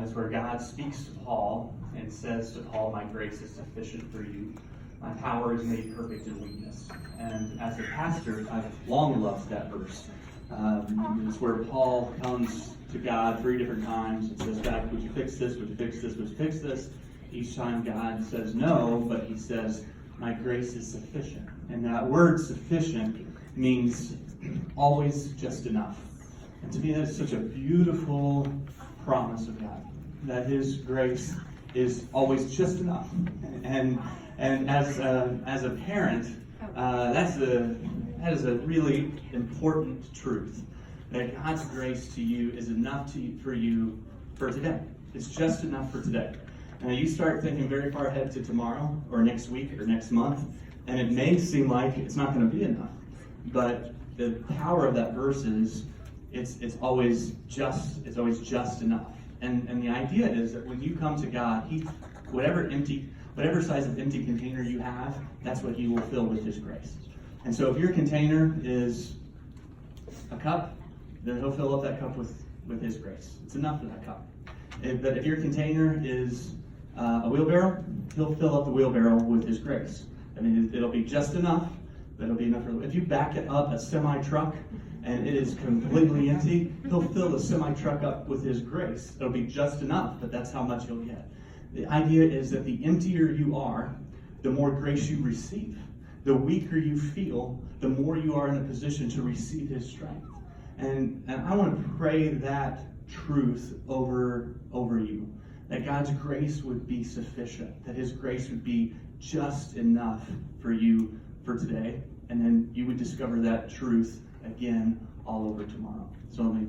is where God speaks to Paul and says to Paul, "My grace is sufficient for you. My power is made perfect in weakness." And as a pastor, I've long loved that verse. It's where Paul comes to God 3 different times and says, "God, would you fix this? Would you fix this? Would you fix this?" Each time God says no, but he says, "My grace is sufficient." And that word sufficient means always just enough. And to me, that's such a beautiful promise of God, that his grace is always just enough. And as a parent, that is a really important truth, that God's grace to you is enough for you for today. It's just enough for today. Now you start thinking very far ahead to tomorrow or next week or next month, and it may seem like it's not going to be enough. But the power of that verse is it's always just enough. And the idea is that when you come to God, whatever size of empty container you have, that's what he will fill with his grace. And so if your container is a cup, then he'll fill up that cup with his grace. It's enough for that cup. But if your container is a wheelbarrow, he'll fill up the wheelbarrow with his grace. I mean, it'll be just enough, but it'll be enough for. If you back it up a semi-truck and it is completely empty, he'll fill the semi-truck up with his grace. It'll be just enough, but that's how much you'll get. The idea is that the emptier you are, the more grace you receive. The weaker you feel, the more you are in a position to receive his strength. And I want to pray that truth over you, that God's grace would be sufficient, that his grace would be just enough for you for today, and then you would discover that truth again all over tomorrow. So let me